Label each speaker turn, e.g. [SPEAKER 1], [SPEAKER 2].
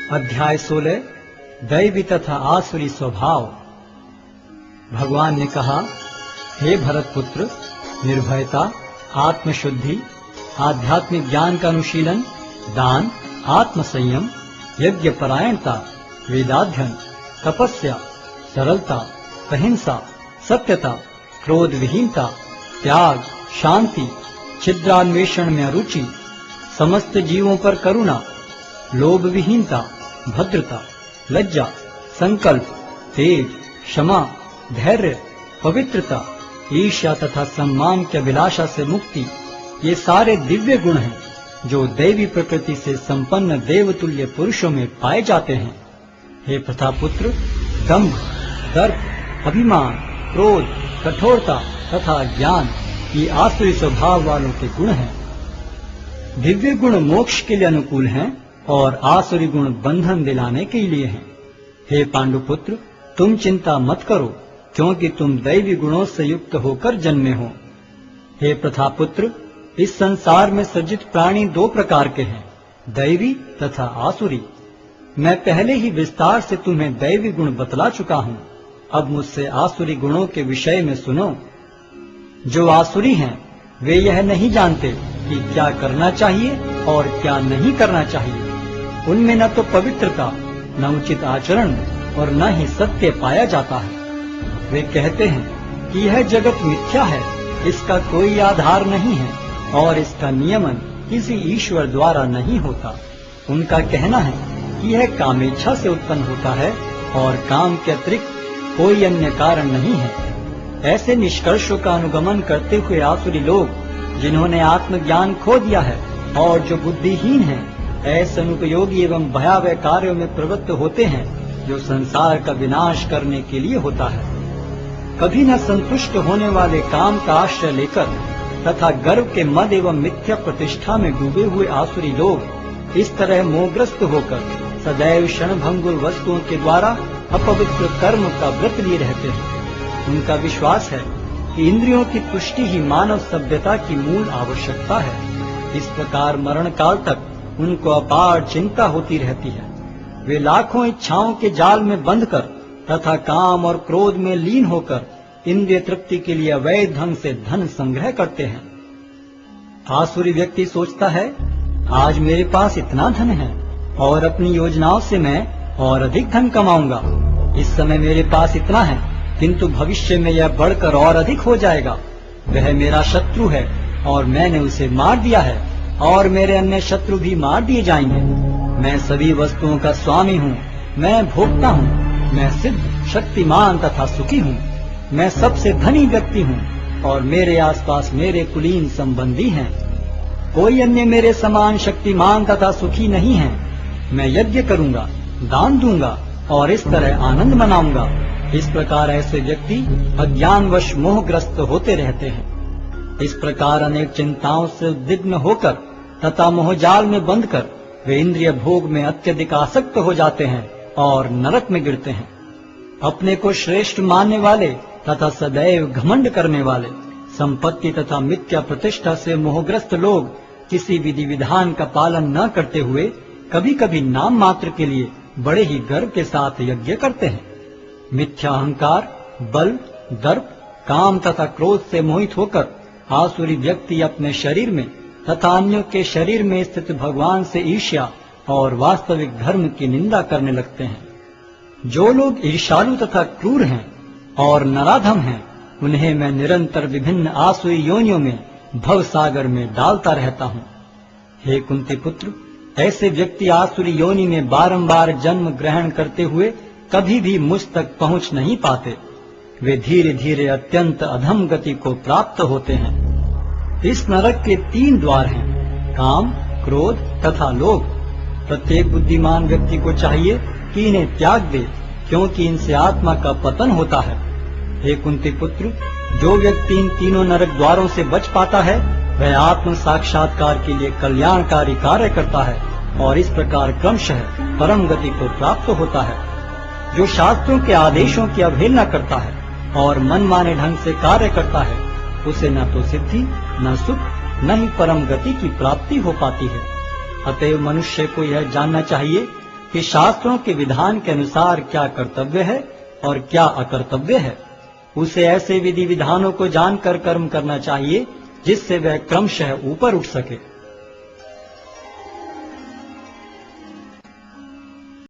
[SPEAKER 1] अध्याय 16 दैवी तथा आसुरी स्वभाव। भगवान ने कहा, हे भरत पुत्र, निर्भयता, आत्मशुद्धि, आध्यात्मिक ज्ञान का अनुशीलन, दान, आत्मसंयम, यज्ञ परायणता, वेदाध्ययन, तपस्या, सरलता, अहिंसा, सत्यता, क्रोध विहीनता, त्याग, शांति, छिद्रान्वेषण में अरुचि, समस्त जीवों पर करुणा, लोभ विहीनता, भद्रता, लज्जा, संकल्प, तेज, क्षमा, धैर्य, पवित्रता, ईर्ष्या तथा सम्मान की अभिलाषा से मुक्ति, ये सारे दिव्य गुण हैं जो दैवी प्रकृति से संपन्न देवतुल्य पुरुषों में पाए जाते हैं। हे प्रतापुत्र, दंभ, दर्प, अभिमान, क्रोध, कठोरता तथा ज्ञान ये आसुरी स्वभाव वालों के गुण हैं। दिव्य गुण मोक्ष के लिए अनुकूल हैं और आसुरी गुण बंधन दिलाने के लिए हैं। हे पांडुपुत्र, तुम चिंता मत करो, क्योंकि तुम दैवी गुणों से युक्त होकर जन्मे हो। हे प्रथापुत्र, इस संसार में सृजित प्राणी दो प्रकार के हैं, दैवी तथा आसुरी। मैं पहले ही विस्तार से तुम्हें दैवी गुण बतला चुका हूँ। अब मुझसे आसुरी गुणों के विषय में सुनो। जो आसुरी हैं, वे यह नहीं जानते कि क्या करना चाहिए और क्या नहीं करना चाहिए। उनमें न तो पवित्रता, न उचित आचरण और न ही सत्य पाया जाता है। वे कहते हैं कि यह जगत मिथ्या है, इसका कोई आधार नहीं है और इसका नियमन किसी ईश्वर द्वारा नहीं होता। उनका कहना है कि यह कामेच्छा से उत्पन्न होता है और काम के अतिरिक्त कोई अन्य कारण नहीं है। ऐसे निष्कर्षों का अनुगमन करते हुए आसुरी लोग, जिन्होंने आत्मज्ञान खो दिया है और जो बुद्धिहीन हैं, ऐसे अनुपयोगी एवं भयावह कार्यों में प्रवृत्त होते हैं जो संसार का विनाश करने के लिए होता है। कभी न संतुष्ट होने वाले काम का आश्रय लेकर तथा गर्व के मद एवं मिथ्या प्रतिष्ठा में डूबे हुए आसुरी लोग इस तरह मोहग्रस्त होकर सदैव क्षणभंगुर वस्तुओं के द्वारा अपवित्र कर्म का व्रत लिए रहते हैं। उनका विश्वास है कि इंद्रियों की तुष्टि ही मानव सभ्यता की मूल आवश्यकता है। इस प्रकार मरण काल तक उनको अपार चिंता होती रहती है। वे लाखों इच्छाओं के जाल में बंधकर तथा काम और क्रोध में लीन होकर इंद्रिय तृप्ति के लिए अवैध ढंग से धन संग्रह करते हैं। आसुरी व्यक्ति सोचता है, आज मेरे पास इतना धन है और अपनी योजनाओं से मैं और अधिक धन कमाऊंगा। इस समय मेरे पास इतना है, किंतु भविष्य में यह बढ़कर और अधिक हो जाएगा। वह मेरा शत्रु है और मैंने उसे मार दिया है और मेरे अन्य शत्रु भी मार दिए जाएंगे। मैं सभी वस्तुओं का स्वामी हूँ, मैं भोक्ता हूँ, मैं सिद्ध, शक्तिमान तथा सुखी हूँ। मैं सबसे धनी व्यक्ति हूँ और मेरे आसपास मेरे कुलीन संबंधी हैं। कोई अन्य मेरे समान शक्तिमान तथा सुखी नहीं है। मैं यज्ञ करूँगा, दान दूंगा और इस तरह आनंद मनाऊंगा। इस प्रकार ऐसे व्यक्ति अज्ञानवश मोहग्रस्त होते रहते हैं। इस प्रकार अनेक चिंताओं से उद्विग्न होकर तथा मोहजाल में बंधकर वे इंद्रिय भोग में अत्यधिक आसक्त हो जाते हैं और नरक में गिरते हैं। अपने को श्रेष्ठ मानने वाले तथा सदैव घमंड करने वाले, संपत्ति तथा मिथ्या प्रतिष्ठा से मोहग्रस्त लोग किसी विधि विधान का पालन न करते हुए कभी कभी नाम मात्र के लिए बड़े ही गर्व के साथ यज्ञ करते हैं। मिथ्या अहंकार, बल, दर्प, काम तथा क्रोध से मोहित होकर आसुरी व्यक्ति अपने शरीर में तथा अन्यों के शरीर में स्थित भगवान से ईर्ष्या और वास्तविक धर्म की निंदा करने लगते हैं। जो लोग ईर्ष्यालु तथा क्रूर हैं और नराधम हैं, उन्हें मैं निरंतर विभिन्न आसुरी योनियों में भव सागर में डालता रहता हूँ। हे कुंती पुत्र, ऐसे व्यक्ति आसुरी योनि में बारंबार जन्म ग्रहण करते हुए कभी भी मुझ तक पहुँच नहीं पाते। वे धीरे धीरे अत्यंत अधम गति को प्राप्त होते हैं। इस नरक के 3 द्वार हैं, काम, क्रोध तथा लोभ। प्रत्येक बुद्धिमान व्यक्ति को चाहिए कि इन्हें त्याग दे, क्योंकि इनसे आत्मा का पतन होता है। हे कुंती पुत्र, जो व्यक्ति इन तीनों नरक द्वारों से बच पाता है, वह आत्म साक्षात्कार के लिए कल्याणकारी कार्य करता है और इस प्रकार क्रमशः परम गति को प्राप्त होता है। जो शास्त्रों के आदेशों की अवहेलना करता है और मनमाने ढंग से कार्य करता है, उसे न तो सिद्धि, न सुख, न ही परम गति की प्राप्ति हो पाती है। अतएव मनुष्य को यह जानना चाहिए कि शास्त्रों के विधान के अनुसार क्या कर्तव्य है और क्या अकर्तव्य है। उसे ऐसे विधि विधानों को जानकर कर्म करना चाहिए जिससे वह क्रमशः ऊपर उठ सके।